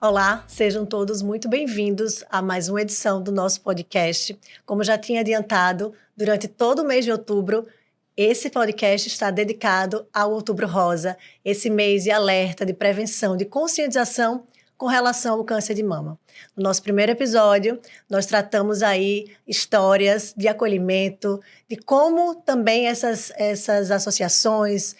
Olá, sejam todos muito bem-vindos a mais uma edição do nosso podcast. Como já tinha adiantado, durante todo o mês de outubro, esse podcast está dedicado ao Outubro Rosa, esse mês de alerta, de prevenção, de conscientização com relação ao câncer de mama. No nosso primeiro episódio, nós tratamos aí histórias de acolhimento, de como também essas associações,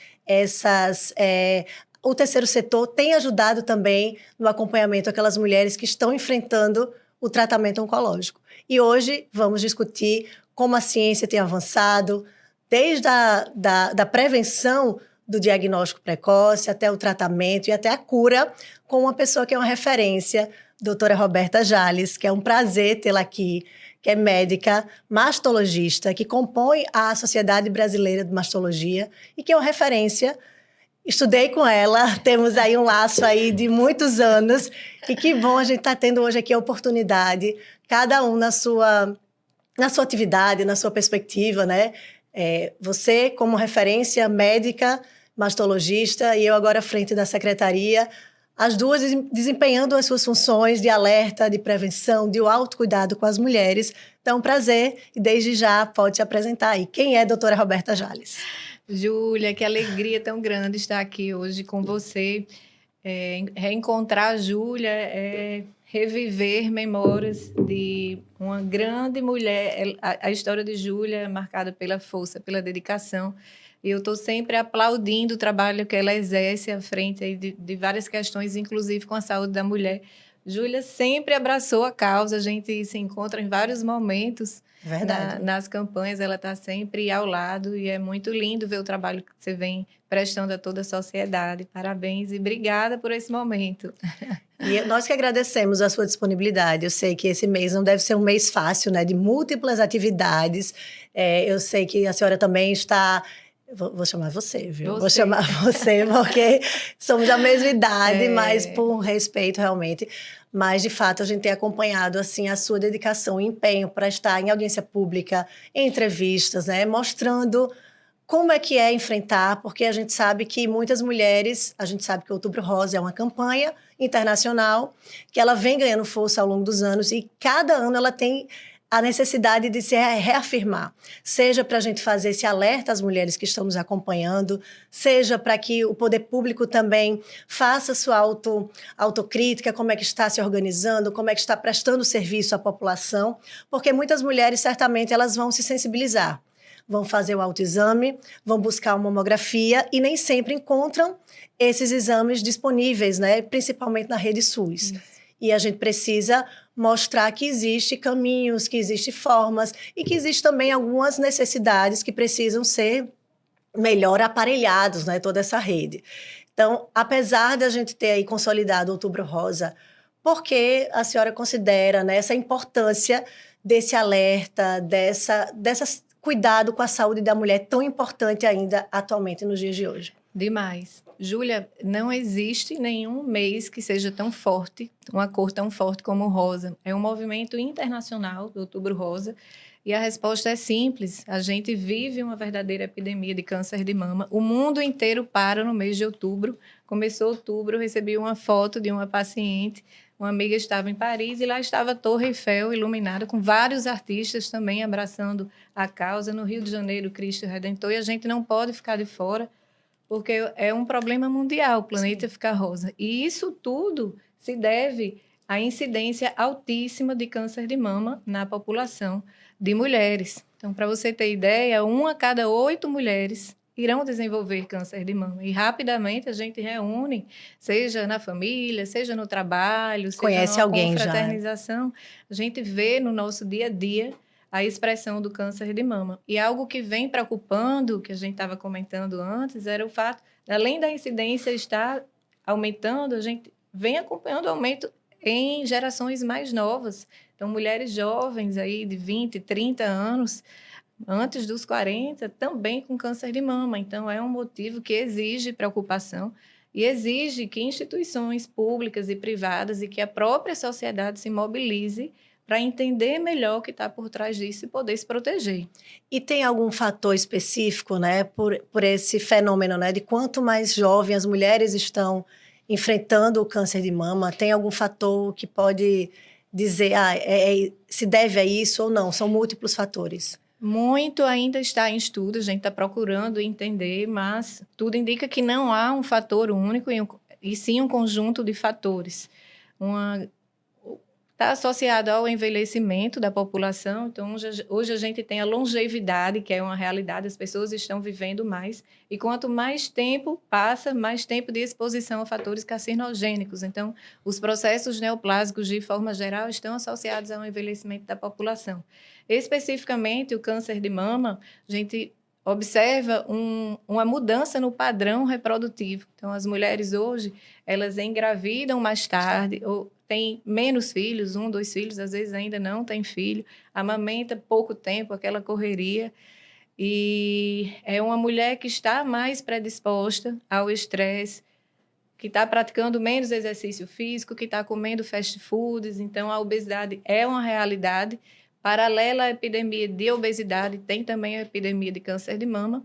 o terceiro setor tem ajudado também no acompanhamento daquelas mulheres que estão enfrentando o tratamento oncológico. E hoje vamos discutir como a ciência tem avançado, desde da prevenção do diagnóstico precoce até o tratamento e até a cura, com uma pessoa que é uma referência, doutora Roberta Jales, que é um prazer tê-la aqui, que é médica, mastologista, que compõe a Sociedade Brasileira de Mastologia e que é uma referência. Estudei com ela, temos aí um laço aí de muitos anos, e que bom a gente estar tendo hoje aqui a oportunidade, cada um na sua atividade, na sua perspectiva, né? Você como referência médica, mastologista, e eu agora à frente da secretaria, as duas desempenhando as suas funções de alerta, de prevenção, de autocuidado com as mulheres. Então, prazer, e desde já pode se apresentar aí. Quem é a doutora Roberta Jales? Júlia, que alegria tão grande estar aqui hoje com você. Reencontrar a Júlia é reviver memórias de uma grande mulher. A história de Júlia é marcada pela força, pela dedicação. E eu estou sempre aplaudindo o trabalho que ela exerce à frente aí de várias questões, inclusive com a saúde da mulher. Júlia sempre abraçou a causa, a gente se encontra em vários momentos. Verdade. Nas campanhas, ela está sempre ao lado e é muito lindo ver o trabalho que você vem prestando a toda a sociedade. Parabéns e obrigada por esse momento. E nós que agradecemos a sua disponibilidade. Eu sei que esse mês não deve ser um mês fácil, né? De múltiplas atividades. Eu sei que a senhora também está... Vou chamar você, viu? Vou chamar você, porque somos da mesma idade, mas por respeito, realmente. Mas, de fato, a gente tem acompanhado, assim, a sua dedicação e empenho para estar em audiência pública, em entrevistas, né? Mostrando como é que é enfrentar, porque a gente sabe que muitas mulheres... A gente sabe que o Outubro Rosa é uma campanha internacional, que ela vem ganhando força ao longo dos anos, e cada ano ela tem a necessidade de se reafirmar, seja para a gente fazer esse alerta às mulheres que estão nos acompanhando, seja para que o poder público também faça sua autocrítica, como é que está se organizando, como é que está prestando serviço à população, porque muitas mulheres, certamente, elas vão se sensibilizar, vão fazer o autoexame, vão buscar uma mamografia e nem sempre encontram esses exames disponíveis, né? Principalmente na rede SUS. Isso. E a gente precisa mostrar que existem caminhos, que existem formas e que existem também algumas necessidades que precisam ser melhor aparelhados, né, toda essa rede. Então, apesar de a gente ter aí consolidado o Outubro Rosa, por que a senhora considera, né, essa importância desse alerta, dessa cuidado com a saúde da mulher tão importante ainda atualmente nos dias de hoje? Demais. Júlia, não existe nenhum mês que seja tão forte, uma cor tão forte como o rosa. É um movimento internacional do Outubro Rosa e a resposta é simples. A gente vive uma verdadeira epidemia de câncer de mama. O mundo inteiro para no mês de outubro. Começou outubro, eu recebi uma foto de uma paciente. Uma amiga estava em Paris e lá estava a Torre Eiffel iluminada, com vários artistas também abraçando a causa. No Rio de Janeiro, Cristo Redentor, e a gente não pode ficar de fora, porque é um problema mundial, o planeta Sim. Ficar rosa. E isso tudo se deve à incidência altíssima de câncer de mama na população de mulheres. Então, para você ter ideia, 1 a cada 8 mulheres irão desenvolver câncer de mama. E rapidamente a gente reúne, seja na família, seja no trabalho, Conhece seja numa confraternização. A gente vê no nosso dia a dia a expressão do câncer de mama. E algo que vem preocupando, que a gente estava comentando antes, era o fato, além da incidência estar aumentando, a gente vem acompanhando o aumento em gerações mais novas. Então, mulheres jovens aí de 20, 30 anos, antes dos 40, também com câncer de mama. Então, é um motivo que exige preocupação e exige que instituições públicas e privadas e que a própria sociedade se mobilize para entender melhor o que está por trás disso e poder se proteger. E tem algum fator específico, né, por esse fenômeno, né, de quanto mais jovem as mulheres estão enfrentando o câncer de mama? Tem algum fator que pode dizer, se deve a isso ou não? São múltiplos fatores. Muito ainda está em estudo, a gente está procurando entender, mas tudo indica que não há um fator único e sim um conjunto de fatores. Está associado ao envelhecimento da população, então hoje a gente tem a longevidade, que é uma realidade, as pessoas estão vivendo mais, e quanto mais tempo passa, mais tempo de exposição a fatores carcinogênicos. Então, os processos neoplásicos, de forma geral, estão associados ao envelhecimento da população. Especificamente, o câncer de mama, a gente observa uma mudança no padrão reprodutivo. Então, as mulheres hoje, elas engravidam mais tarde, ou têm menos filhos, 1, 2 filhos, às vezes ainda não tem filho, amamenta pouco tempo, aquela correria, e é uma mulher que está mais predisposta ao estresse, que está praticando menos exercício físico, que está comendo fast foods, então a obesidade é uma realidade. Paralela à epidemia de obesidade, tem também a epidemia de câncer de mama,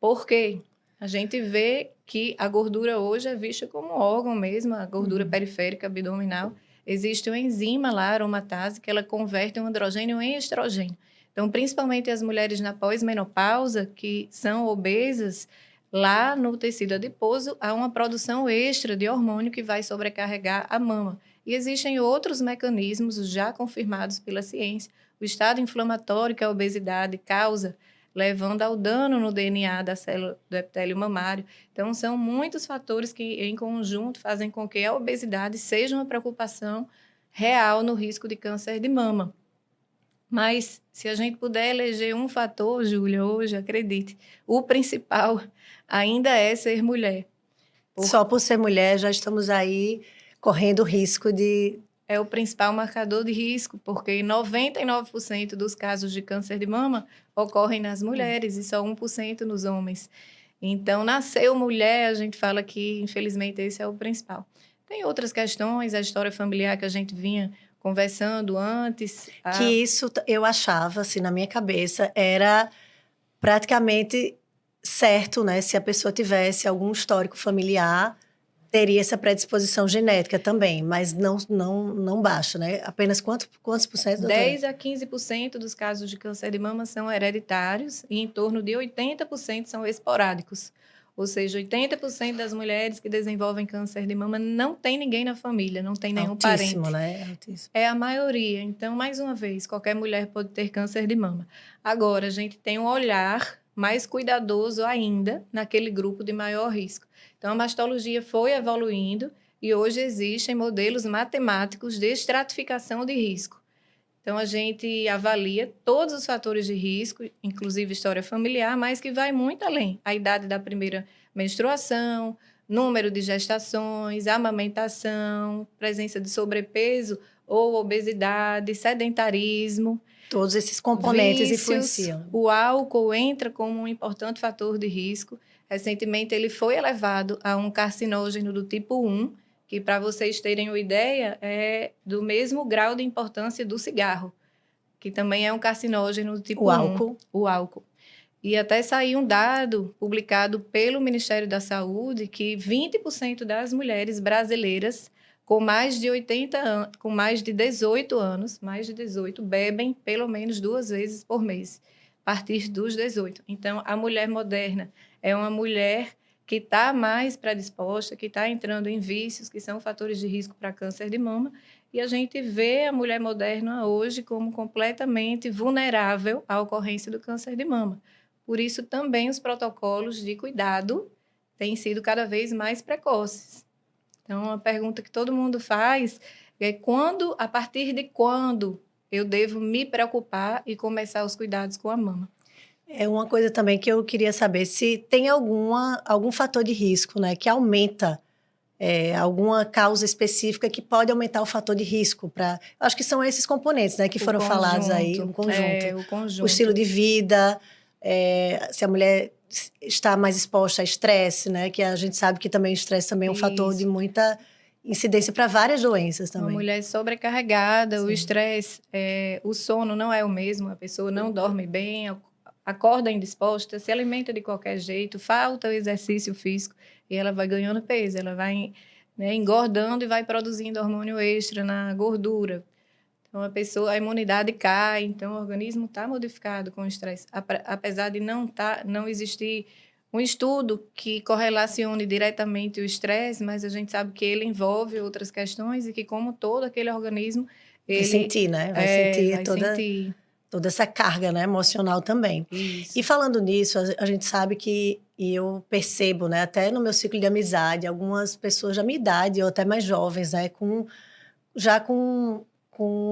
porque a gente vê que a gordura hoje é vista como órgão mesmo, a gordura periférica abdominal. Existe uma enzima lá, aromatase, que ela converte um androgênio em estrogênio. Então, principalmente as mulheres na pós-menopausa, que são obesas, lá no tecido adiposo há uma produção extra de hormônio que vai sobrecarregar a mama. E existem outros mecanismos já confirmados pela ciência. O estado inflamatório que a obesidade causa, levando ao dano no DNA da célula do epitélio mamário. Então, são muitos fatores que, em conjunto, fazem com que a obesidade seja uma preocupação real no risco de câncer de mama. Mas, se a gente puder eleger um fator, Júlia, hoje, acredite, o principal ainda é ser mulher. Só por ser mulher, já estamos aí correndo o risco de... É o principal marcador de risco, porque 99% dos casos de câncer de mama ocorrem nas mulheres e só 1% nos homens. Então, nasceu mulher, a gente fala que, infelizmente, esse é o principal. Tem outras questões, a história familiar que a gente vinha conversando antes. Que isso, eu achava, assim, na minha cabeça, era praticamente certo, né? Se a pessoa tivesse algum histórico familiar, teria essa predisposição genética também, mas não baixa, né? Apenas quantos por cento, doutora? 10 a 15% dos casos de câncer de mama são hereditários e em torno de 80% são esporádicos. Ou seja, 80% das mulheres que desenvolvem câncer de mama não tem ninguém na família, não tem nenhum Altíssimo, parente. né? Altíssimo. É a maioria. Então, mais uma vez, qualquer mulher pode ter câncer de mama. Agora, a gente tem um olhar mais cuidadoso ainda naquele grupo de maior risco. Então, a mastologia foi evoluindo e hoje existem modelos matemáticos de estratificação de risco. Então, a gente avalia todos os fatores de risco, inclusive história familiar, mas que vai muito além. A idade da primeira menstruação, número de gestações, amamentação, presença de sobrepeso ou obesidade, sedentarismo. Todos esses componentes vícios. influenciam. O álcool entra como um importante fator de risco. Recentemente, ele foi elevado a um carcinógeno do tipo 1, que, para vocês terem uma ideia, é do mesmo grau de importância do cigarro, que também é um carcinógeno do tipo 1. Álcool. O álcool. E até saiu um dado publicado pelo Ministério da Saúde que 20% das mulheres brasileiras com mais de 80 anos, com mais de 18 anos, mais de 18, bebem pelo menos 2 vezes por mês, a partir dos 18. Então, a mulher moderna é uma mulher que está mais predisposta, que está entrando em vícios, que são fatores de risco para câncer de mama, e a gente vê a mulher moderna hoje como completamente vulnerável à ocorrência do câncer de mama. Por isso, também os protocolos de cuidado têm sido cada vez mais precoces. Então, a pergunta que todo mundo faz é a partir de quando eu devo me preocupar e começar os cuidados com a mama? É uma coisa também que eu queria saber se tem algum fator de risco, né, que aumenta alguma causa específica que pode aumentar o fator de risco acho que são esses componentes, né, que foram falados aí, um conjunto. O conjunto. O estilo de vida, se a mulher está mais exposta a estresse, né, que a gente sabe que também o estresse também é um fator de muita incidência para várias doenças também. Uma mulher sobrecarregada, sim. O estresse, o sono não é o mesmo, a pessoa não dorme bem, acorda indisposta, se alimenta de qualquer jeito, falta o exercício físico e ela vai ganhando peso, ela vai né, engordando e vai produzindo hormônio extra na gordura. Então, a imunidade cai, então o organismo está modificado com o estresse. Apesar de não existir um estudo que correlacione diretamente o estresse, mas a gente sabe que ele envolve outras questões e que, como todo aquele organismo, Vai ele sentir, né? Vai sentir vai sentir. toda essa carga, né, emocional também. Isso. E falando nisso, a gente sabe que, e eu percebo, né, até no meu ciclo de amizade, algumas pessoas da minha idade, ou até mais jovens, né, com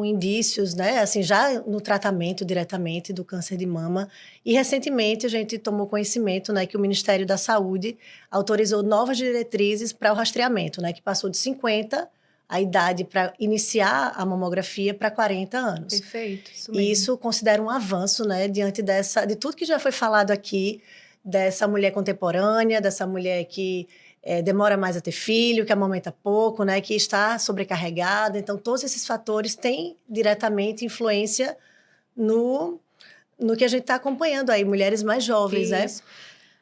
indícios, né, assim, já no tratamento diretamente do câncer de mama. E recentemente a gente tomou conhecimento, né, que o Ministério da Saúde autorizou novas diretrizes para o rastreamento, né, que passou de 50 a idade para iniciar a mamografia para 40 anos. Perfeito, isso E mesmo. isso considera um avanço, né, diante de tudo que já foi falado aqui, dessa mulher contemporânea, dessa mulher que demora mais a ter filho, que amamenta pouco, né, que está sobrecarregada. Então, todos esses fatores têm diretamente influência no, no que a gente está acompanhando aí, mulheres mais jovens, né? Isso.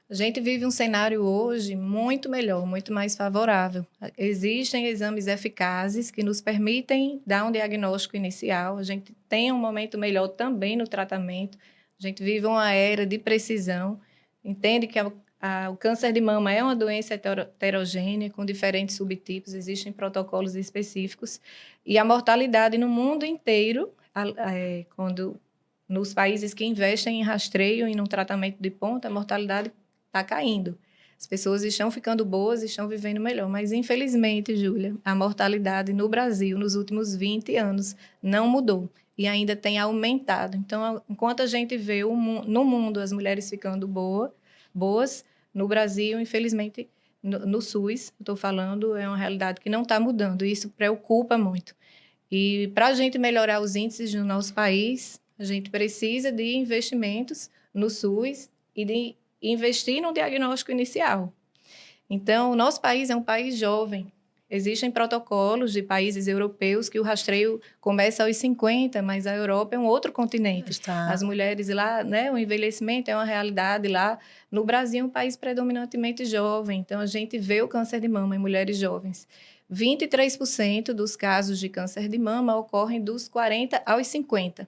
A gente vive um cenário hoje muito melhor, muito mais favorável. Existem exames eficazes que nos permitem dar um diagnóstico inicial. A gente tem um momento melhor também no tratamento. A gente vive uma era de precisão. Entende que o câncer de mama é uma doença heterogênea, com diferentes subtipos, existem protocolos específicos. E a mortalidade no mundo inteiro, nos países que investem em rastreio e no tratamento de ponta, a mortalidade está caindo. As pessoas estão ficando boas, estão vivendo melhor. Mas, infelizmente, Júlia, a mortalidade no Brasil, nos últimos 20 anos, não mudou. E ainda tem aumentado. Então, enquanto a gente vê no mundo as mulheres ficando boas, no Brasil, infelizmente, no SUS, estou falando, é uma realidade que não está mudando. E isso preocupa muito. E para a gente melhorar os índices no nosso país, a gente precisa de investimentos no SUS e de investir no diagnóstico inicial. Então, o nosso país é um país jovem. Existem protocolos de países europeus que o rastreio começa aos 50, mas a Europa é um outro continente. As mulheres lá, né, o envelhecimento é uma realidade lá. No Brasil, é um país predominantemente jovem. Então, a gente vê o câncer de mama em mulheres jovens. 23% dos casos de câncer de mama ocorrem dos 40 aos 50.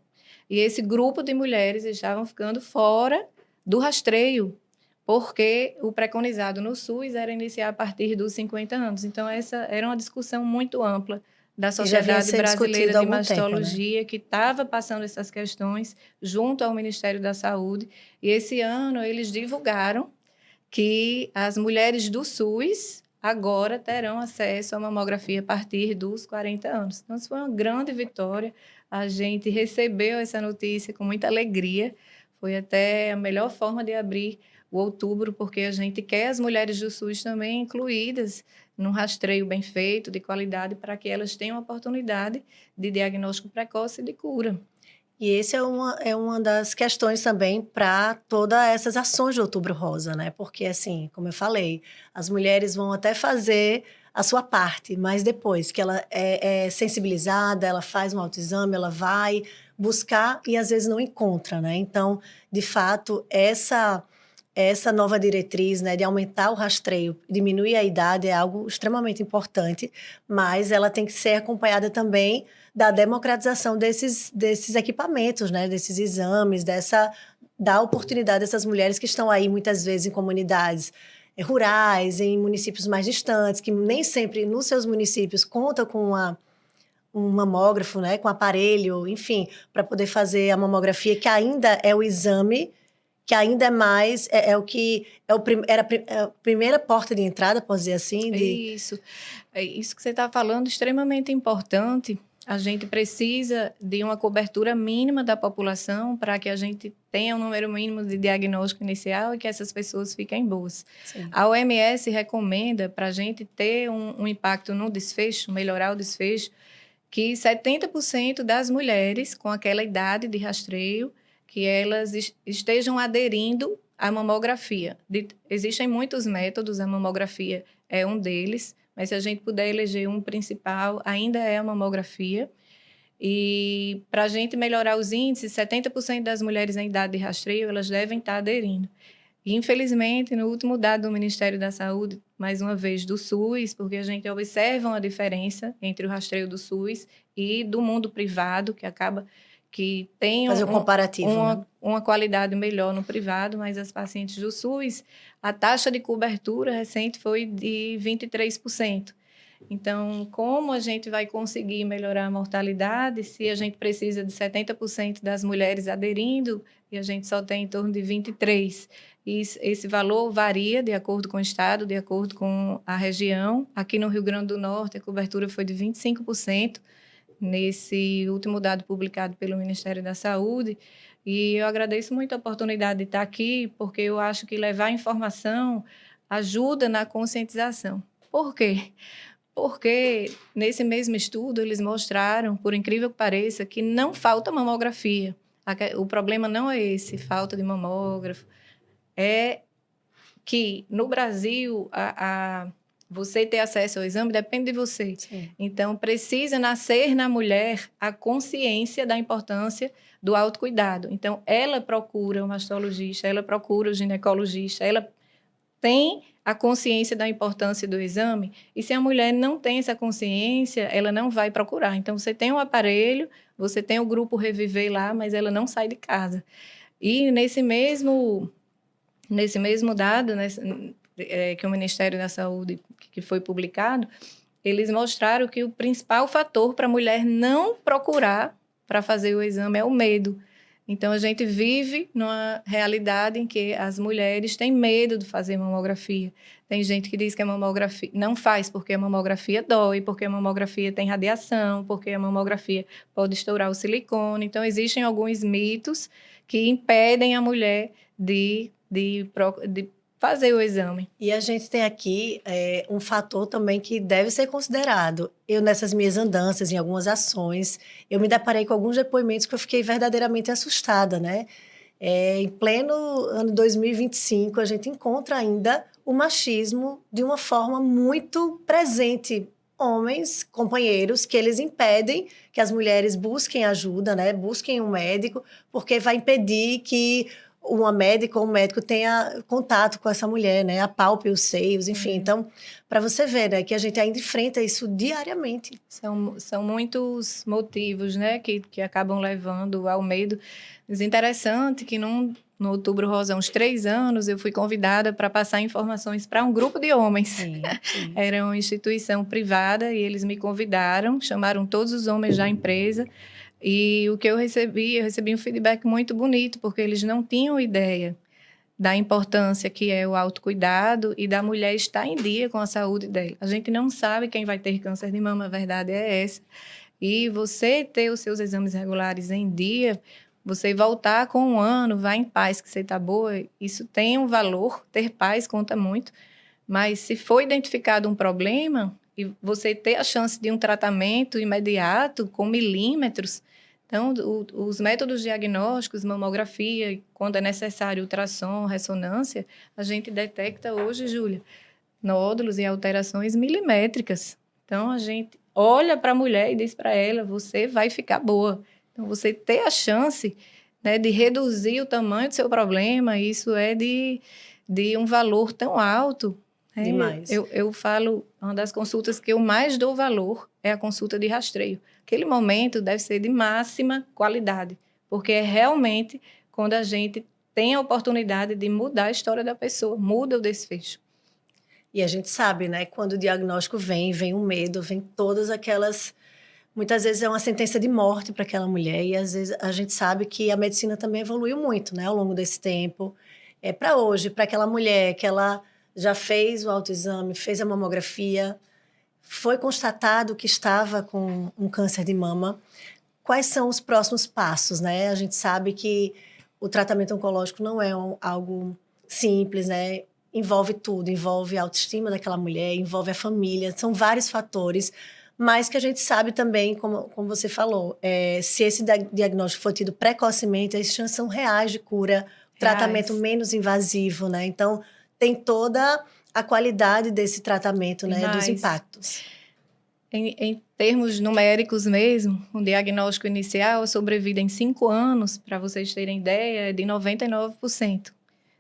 E esse grupo de mulheres estavam ficando fora do rastreio, porque o preconizado no SUS era iniciar a partir dos 50 anos. Então, essa era uma discussão muito ampla da Sociedade Brasileira de Mastologia, que estava passando essas questões junto ao Ministério da Saúde. E esse ano eles divulgaram que as mulheres do SUS agora terão acesso à mamografia a partir dos 40 anos. Então, isso foi uma grande vitória. A gente recebeu essa notícia com muita alegria. Foi até a melhor forma de abrir o outubro, porque a gente quer as mulheres do SUS também incluídas num rastreio bem feito, de qualidade, para que elas tenham a oportunidade de diagnóstico precoce e de cura. E esse é uma das questões também para todas essas ações de Outubro Rosa, né? Porque, assim, como eu falei, as mulheres vão até fazer a sua parte, mas depois que ela é sensibilizada, ela faz um autoexame, ela vai buscar e às vezes não encontra, né? Então, de fato, essa nova diretriz, né, de aumentar o rastreio, diminuir a idade é algo extremamente importante, mas ela tem que ser acompanhada também da democratização desses equipamentos, né, desses exames, da oportunidade dessas mulheres que estão aí muitas vezes em comunidades rurais, em municípios mais distantes, que nem sempre nos seus municípios conta com um mamógrafo, né, com aparelho, enfim, para poder fazer a mamografia, que ainda é o exame que ainda é mais, o que era a primeira porta de entrada, posso dizer assim? Isso. É isso que você está falando, extremamente importante. A gente precisa de uma cobertura mínima da população para que a gente tenha um número mínimo de diagnóstico inicial e que essas pessoas fiquem boas. Sim. A OMS recomenda, para a gente ter um impacto no desfecho, melhorar o desfecho, que 70% das mulheres com aquela idade de rastreio, que elas estejam aderindo à mamografia. Existem muitos métodos, a mamografia é um deles, mas se a gente puder eleger um principal, ainda é a mamografia. E para a gente melhorar os índices, 70% das mulheres em idade de rastreio, elas devem estar aderindo. E, infelizmente, no último dado do Ministério da Saúde, mais uma vez do SUS, porque a gente observa uma diferença entre o rastreio do SUS e do mundo privado, que acaba que tem Fazer o comparativo, né? uma qualidade melhor no privado, mas as pacientes do SUS, a taxa de cobertura recente foi de 23%. Então, como a gente vai conseguir melhorar a mortalidade se a gente precisa de 70% das mulheres aderindo e a gente só tem em torno de 23%? E esse valor varia de acordo com o estado, de acordo com a região. Aqui no Rio Grande do Norte, a cobertura foi de 25%, nesse último dado publicado pelo Ministério da Saúde. E eu agradeço muito a oportunidade de estar aqui, porque eu acho que levar informação ajuda na conscientização. Por quê? Porque nesse mesmo estudo eles mostraram, por incrível que pareça, que não falta mamografia. O problema não é esse, falta de mamógrafo. É que no Brasil você ter acesso ao exame depende de você. Sim. Então, precisa nascer na mulher a consciência da importância do autocuidado. Então, ela procura o mastologista, ela procura o ginecologista, ela tem a consciência da importância do exame, e se a mulher não tem essa consciência, ela não vai procurar. Então, você tem um aparelho, você tem o grupo Reviver lá, mas ela não sai de casa. E nesse mesmo dado, que o Ministério da Saúde, que foi publicado, eles mostraram que o principal fator para a mulher não procurar para fazer o exame é o medo. Então, a gente vive numa realidade em que as mulheres têm medo de fazer mamografia. Tem gente que diz que a mamografia não faz porque a mamografia dói, porque a mamografia tem radiação, porque a mamografia pode estourar o silicone. Então, existem alguns mitos que impedem a mulher de fazer o exame. E a gente tem aqui um fator também que deve ser considerado. Eu, nessas minhas andanças, em algumas ações, eu me deparei com alguns depoimentos que eu fiquei verdadeiramente assustada, né? Em pleno ano 2025, a gente encontra ainda o machismo de uma forma muito presente. Homens, companheiros, que eles impedem que as mulheres busquem ajuda, né? Busquem um médico, porque vai impedir que uma médica ou um médico tenha contato com essa mulher, né? Apalpe os seios, enfim. Então, para você ver, né, que a gente ainda enfrenta isso diariamente. São muitos motivos, né, que acabam levando ao medo. Mas é interessante que no Outubro Rosa, há uns 3 anos, eu fui convidada para passar informações para um grupo de homens. Sim. Era uma instituição privada e eles me convidaram, chamaram todos os homens da empresa. E o que eu recebi um feedback muito bonito, porque eles não tinham ideia da importância que é o autocuidado e da mulher estar em dia com a saúde dela. A gente não sabe quem vai ter câncer de mama, a verdade é essa. E você ter os seus exames regulares em dia, você voltar com 1 ano, vai em paz que você está boa, isso tem um valor, ter paz conta muito. Mas se for identificado um problema e você ter a chance de um tratamento imediato, com milímetros, então os métodos diagnósticos, mamografia, quando é necessário ultrassom, ressonância, a gente detecta hoje, Júlia, nódulos e alterações milimétricas. Então, a gente olha para a mulher e diz para ela, você vai ficar boa. Então, você ter a chance, né, de reduzir o tamanho do seu problema, isso é de um valor tão alto. Demais. Eu falo, uma das consultas que eu mais dou valor é a consulta de rastreio. Aquele momento deve ser de máxima qualidade, porque é realmente quando a gente tem a oportunidade de mudar a história da pessoa, muda o desfecho. E a gente sabe, né, quando o diagnóstico vem um medo, vem todas aquelas... Muitas vezes é uma sentença de morte para aquela mulher e às vezes a gente sabe que a medicina também evoluiu muito, né, ao longo desse tempo. Para hoje, para aquela mulher que ela já fez o autoexame, fez a mamografia, foi constatado que estava com um câncer de mama. Quais são os próximos passos, né? A gente sabe que o tratamento oncológico não é algo simples, né? Envolve tudo, envolve a autoestima daquela mulher, envolve a família, são vários fatores, mas que a gente sabe também, como você falou, se esse diagnóstico for tido precocemente, as chances são reais de cura, tratamento menos invasivo, né? Então, tem toda a qualidade desse tratamento, né? Dos impactos. Em termos numéricos mesmo, um diagnóstico inicial, a sobrevida em 5 anos, para vocês terem ideia, é de 99%.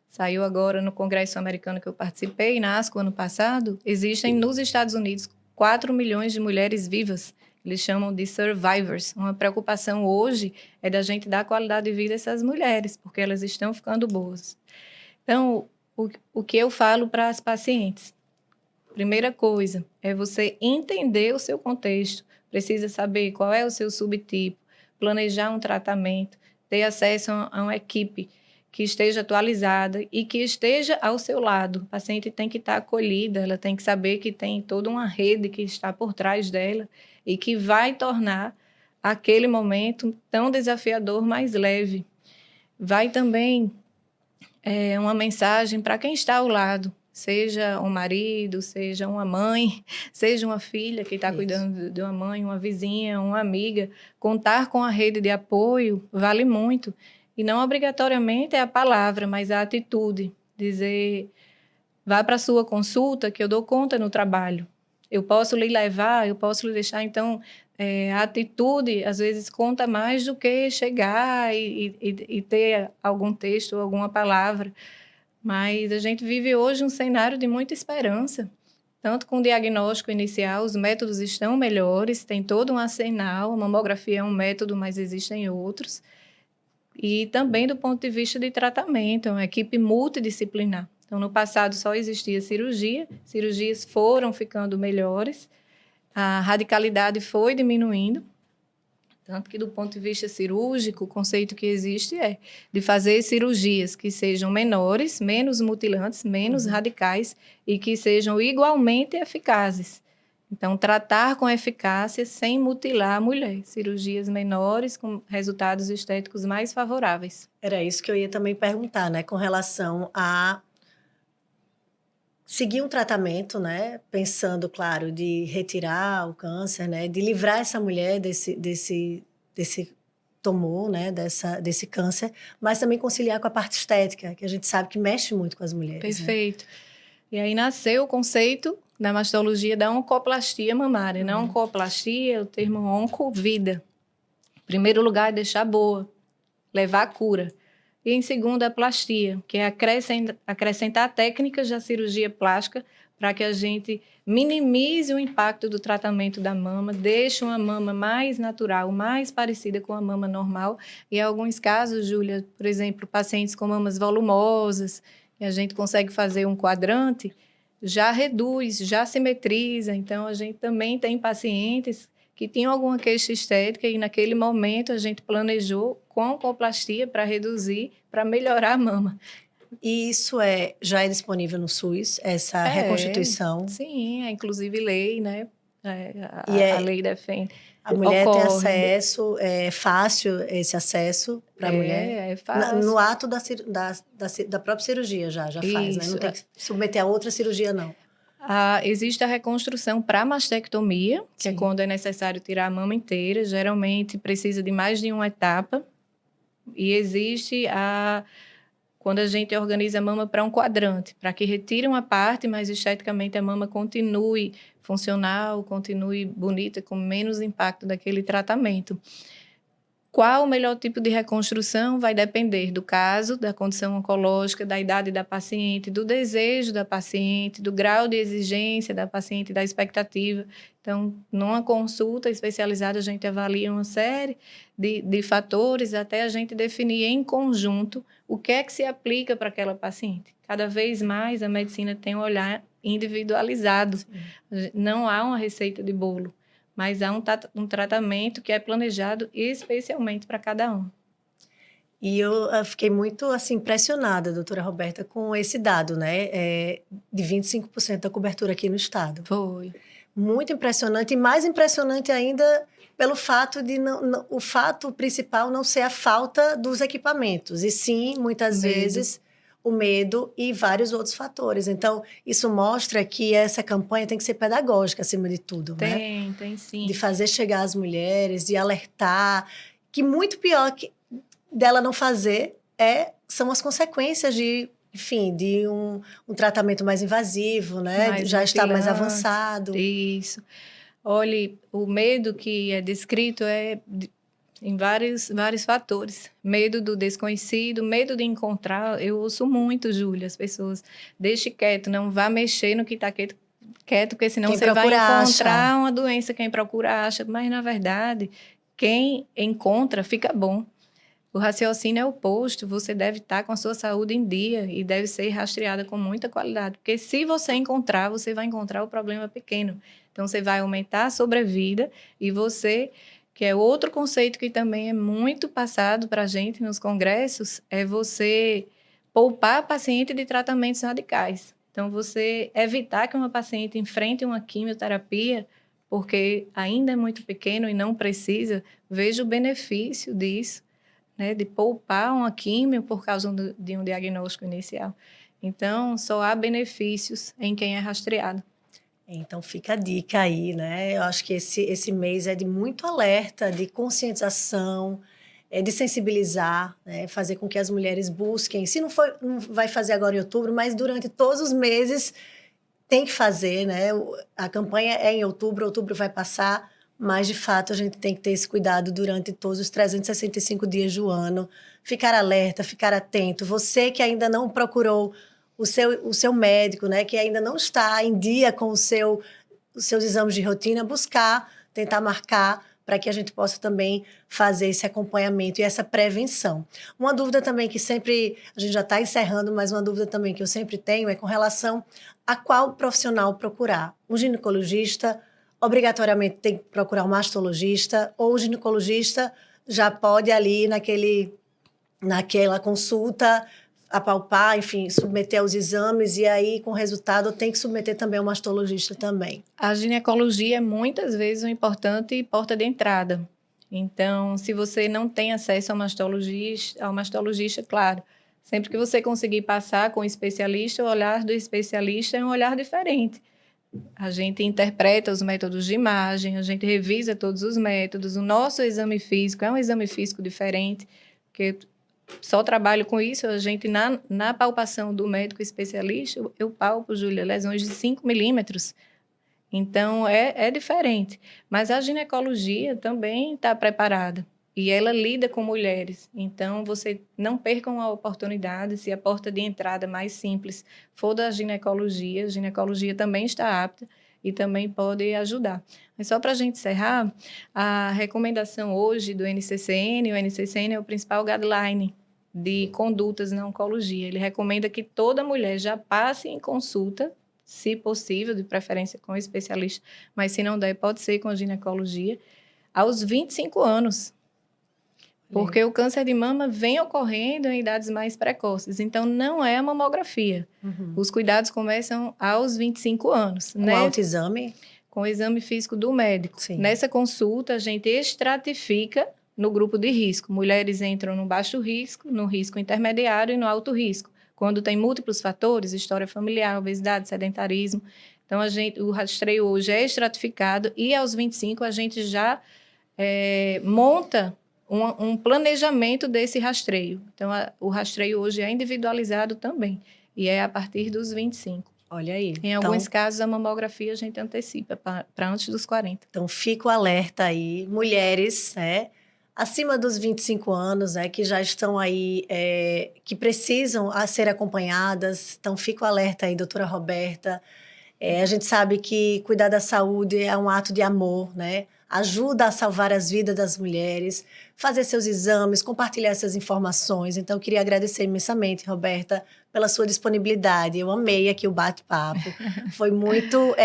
saiu agora no Congresso Americano que eu participei, na ASCO, ano passado, existem nos Estados Unidos 4 milhões de mulheres vivas. Eles chamam de survivors. Uma preocupação hoje é da gente dar qualidade de vida a essas mulheres, porque elas estão ficando boas. Então, o que eu falo para as pacientes? Primeira coisa é você entender o seu contexto. Precisa saber qual é o seu subtipo, planejar um tratamento, ter acesso a uma equipe que esteja atualizada e que esteja ao seu lado. A paciente tem que estar acolhida, ela tem que saber que tem toda uma rede que está por trás dela e que vai tornar aquele momento tão desafiador mais leve. Vai também uma mensagem para quem está ao lado, seja um marido, seja uma mãe, seja uma filha que está cuidando de uma mãe, uma vizinha, uma amiga. Contar com a rede de apoio vale muito. E não obrigatoriamente é a palavra, mas a atitude. Dizer, vá para a sua consulta que eu dou conta no trabalho. Eu posso lhe levar, eu posso lhe deixar. Então, a atitude, às vezes, conta mais do que chegar e ter algum texto, alguma palavra. Mas a gente vive hoje um cenário de muita esperança. Tanto com o diagnóstico inicial, os métodos estão melhores, tem todo um arsenal, a mamografia é um método, mas existem outros. E também do ponto de vista de tratamento, é uma equipe multidisciplinar. Então, no passado só existia cirurgia, cirurgias foram ficando melhores, a radicalidade foi diminuindo, tanto que do ponto de vista cirúrgico, o conceito que existe é de fazer cirurgias que sejam menores, menos mutilantes, menos radicais e que sejam igualmente eficazes. Então, tratar com eficácia sem mutilar a mulher. Cirurgias menores com resultados estéticos mais favoráveis. Era isso que eu ia também perguntar, né? Com relação a seguir um tratamento, né? Pensando, claro, de retirar o câncer, né? De livrar essa mulher desse tumor, né? Desse câncer, mas também conciliar com a parte estética, que a gente sabe que mexe muito com as mulheres. Perfeito. Né? E aí nasceu o conceito da mastologia da oncoplastia mamária. Na oncoplastia, o termo onco-vida. Em primeiro lugar, é deixar boa, levar a cura. E em segundo, a plastia, que é acrescentar técnicas da cirurgia plástica para que a gente minimize o impacto do tratamento da mama, deixe uma mama mais natural, mais parecida com a mama normal. E em alguns casos, Júlia, por exemplo, pacientes com mamas volumosas, que a gente consegue fazer um quadrante, já reduz, já simetriza. Então, a gente também tem pacientes que tinham alguma queixa estética e naquele momento a gente planejou com oncoplastia para reduzir, para melhorar a mama. E isso já é disponível no SUS, essa reconstituição? Sim, é inclusive lei, né? A lei defende. A mulher tem acesso, é fácil esse acesso para a mulher? É fácil. No ato da própria cirurgia já faz, né? Não tem que submeter a outra cirurgia, não. Existe a reconstrução para mastectomia, que é quando é necessário tirar a mama inteira. Geralmente precisa de mais de uma etapa. E existe quando a gente organiza a mama para um quadrante, para que retire uma parte, mas esteticamente a mama continue funcional, continue bonita, com menos impacto daquele tratamento. Qual o melhor tipo de reconstrução vai depender do caso, da condição oncológica, da idade da paciente, do desejo da paciente, do grau de exigência da paciente, da expectativa. Então, numa consulta especializada, a gente avalia uma série de fatores até a gente definir em conjunto o que é que se aplica para aquela paciente. Cada vez mais a medicina tem um olhar individualizado. Sim. Não há uma receita de bolo, mas há um tratamento que é planejado especialmente para cada um. E eu fiquei muito assim, impressionada, doutora Roberta, com esse dado, né? De 25% da cobertura aqui no estado. Foi. Muito impressionante, e mais impressionante ainda pelo fato de o fato principal não ser a falta dos equipamentos, e sim, muitas vezes, o medo e vários outros fatores. Então, isso mostra que essa campanha tem que ser pedagógica, acima de tudo, né? Tem sim. De fazer chegar às mulheres, de alertar, que muito pior dela não fazer são as consequências de um tratamento mais invasivo, né? Já está mais avançado. Isso. Olhe, o medo que é descrito em vários fatores. Medo do desconhecido, medo de encontrar. Eu ouço muito, Júlia, as pessoas, deixe quieto, não vá mexer no que está quieto, porque senão Quem você vai procura encontrar acha. uma doença. Quem procura acha, mas na verdade, quem encontra fica bom. O raciocínio é o oposto, você deve estar com a sua saúde em dia e deve ser rastreada com muita qualidade, porque se você encontrar, você vai encontrar o problema pequeno. Então, você vai aumentar a sobrevida e você, que é outro conceito que também é muito passado para a gente nos congressos, é você poupar a paciente de tratamentos radicais. Então, você evitar que uma paciente enfrente uma quimioterapia, porque ainda é muito pequeno e não precisa, veja o benefício disso, né, de poupar uma químio por causa de um diagnóstico inicial. Então, só há benefícios em quem é rastreado. Então fica a dica aí, né? Eu acho que esse mês é de muito alerta, de conscientização, de sensibilizar, né? Fazer com que as mulheres busquem. Se não for, não vai fazer agora em outubro, mas durante todos os meses tem que fazer, né? A campanha é em outubro, outubro vai passar, mas de fato a gente tem que ter esse cuidado durante todos os 365 dias do ano, ficar alerta, ficar atento. Você que ainda não procurou o seu médico, né? Que ainda não está em dia com os seus exames de rotina, buscar, tentar marcar para que a gente possa também fazer esse acompanhamento e essa prevenção. Uma dúvida também que sempre, a gente já está encerrando, mas uma dúvida também que eu sempre tenho é com relação a qual profissional procurar. Um ginecologista obrigatoriamente tem que procurar um mastologista, ou o ginecologista já pode ali naquela consulta apalpar, enfim, submeter aos exames, e aí, com o resultado, tem que submeter também ao mastologista também. A ginecologia é muitas vezes uma importante porta de entrada. Então, se você não tem acesso ao mastologista, claro, sempre que você conseguir passar com o especialista, o olhar do especialista é um olhar diferente. A gente interpreta os métodos de imagem, a gente revisa todos os métodos, o nosso exame físico é um exame físico diferente, porque só trabalho com isso, a gente, na palpação do médico especialista, eu palpo, Júlia, lesões de 5 milímetros. Então, é diferente. Mas a ginecologia também está preparada. E ela lida com mulheres. Então, você não perca uma oportunidade. Se a porta de entrada mais simples for da ginecologia, a ginecologia também está apta e também pode ajudar. Mas só para a gente encerrar, a recomendação hoje do NCCN, o NCCN é o principal guideline de condutas na oncologia. Ele recomenda que toda mulher já passe em consulta, se possível, de preferência com o especialista, mas se não der, pode ser com a ginecologia, aos 25 anos. Porque o câncer de mama vem ocorrendo em idades mais precoces. Então, não é a mamografia. Uhum. Os cuidados começam aos 25 anos. Com autoexame? Com o exame físico do médico. Sim. Nessa consulta, a gente estratifica no grupo de risco. Mulheres entram no baixo risco, no risco intermediário e no alto risco. Quando tem múltiplos fatores, história familiar, obesidade, sedentarismo. Então, o rastreio hoje é estratificado e aos 25 a gente já monta um planejamento desse rastreio. Então, o rastreio hoje é individualizado também e é a partir dos 25. Olha aí. Em alguns casos, a mamografia a gente antecipa para antes dos 40. Então, fica o alerta aí, mulheres, né, acima dos 25 anos, né, que já estão aí, que precisam ser acompanhadas. Então, fica o alerta aí, doutora Roberta. A gente sabe que cuidar da saúde é um ato de amor, né? Ajuda a salvar as vidas das mulheres, fazer seus exames, compartilhar essas informações. Então, eu queria agradecer imensamente, Roberta, pela sua disponibilidade. Eu amei aqui o bate-papo. Foi muito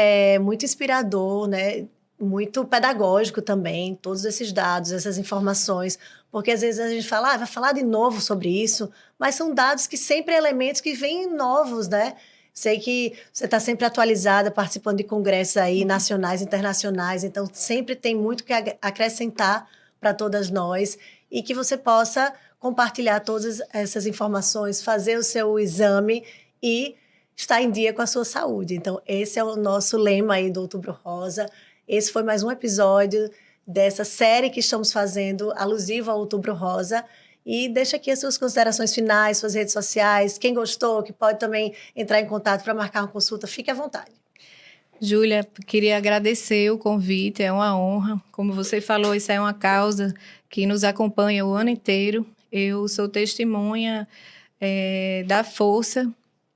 inspirador, né? Muito pedagógico também, todos esses dados, essas informações. Porque às vezes a gente fala, vai falar de novo sobre isso, mas são dados que sempre elementos que vêm novos, né? Sei que você está sempre atualizada, participando de congressos aí, nacionais, internacionais, então sempre tem muito que acrescentar para todas nós e que você possa compartilhar todas essas informações, fazer o seu exame e estar em dia com a sua saúde. Então, esse é o nosso lema aí do Outubro Rosa. Esse foi mais um episódio dessa série que estamos fazendo, alusivo ao Outubro Rosa. E deixa aqui as suas considerações finais, suas redes sociais. Quem gostou, que pode também entrar em contato para marcar uma consulta, fique à vontade. Júlia, queria agradecer o convite, é uma honra. Como você falou, isso é uma causa que nos acompanha o ano inteiro. Eu sou testemunha da força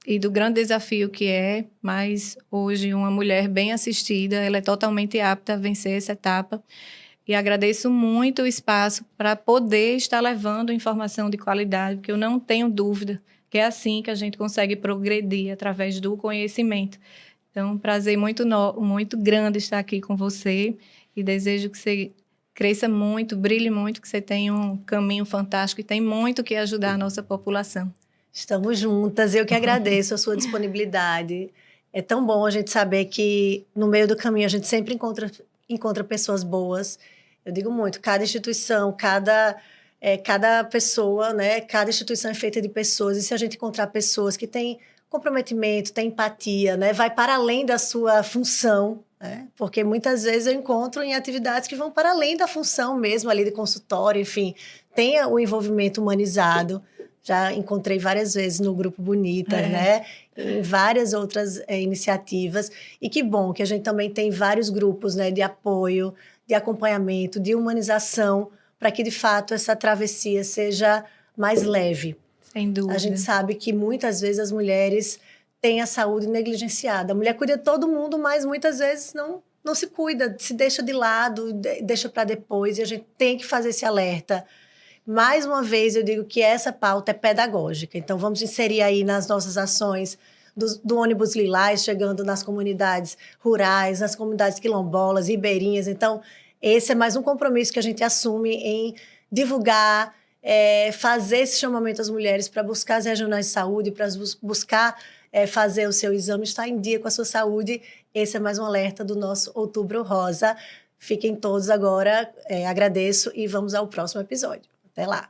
e do grande desafio que é, mas hoje uma mulher bem assistida, ela é totalmente apta a vencer essa etapa. E agradeço muito o espaço para poder estar levando informação de qualidade, porque eu não tenho dúvida que é assim que a gente consegue progredir, através do conhecimento. Então, um prazer muito grande estar aqui com você e desejo que você cresça muito, brilhe muito, que você tenha um caminho fantástico e tem muito que ajudar a nossa população. Estamos juntas, eu que agradeço a sua disponibilidade. É tão bom a gente saber que no meio do caminho a gente sempre encontra pessoas boas. Eu digo muito, cada instituição, cada pessoa, né? Cada instituição é feita de pessoas, e se a gente encontrar pessoas que têm comprometimento, têm empatia, né? Vai para além da sua função, né? Porque muitas vezes eu encontro em atividades que vão para além da função mesmo ali de consultório, enfim, tenha o envolvimento humanizado. Já encontrei várias vezes no Grupo Bonitas, né? Em várias outras iniciativas. E que bom que a gente também tem vários grupos, né, de apoio, de acompanhamento, de humanização, para que, de fato, essa travessia seja mais leve. Sem dúvida. A gente sabe que muitas vezes as mulheres têm a saúde negligenciada. A mulher cuida de todo mundo, mas muitas vezes não se cuida, se deixa de lado, deixa para depois, e a gente tem que fazer esse alerta. Mais uma vez, eu digo que essa pauta é pedagógica. Então, vamos inserir aí nas nossas ações do ônibus lilás, chegando nas comunidades rurais, nas comunidades quilombolas, ribeirinhas. Então, esse é mais um compromisso que a gente assume em divulgar, fazer esse chamamento às mulheres para buscar as regionais de saúde, para buscar fazer o seu exame, estar em dia com a sua saúde. Esse é mais um alerta do nosso Outubro Rosa. Fiquem todos agora, agradeço e vamos ao próximo episódio. Até lá!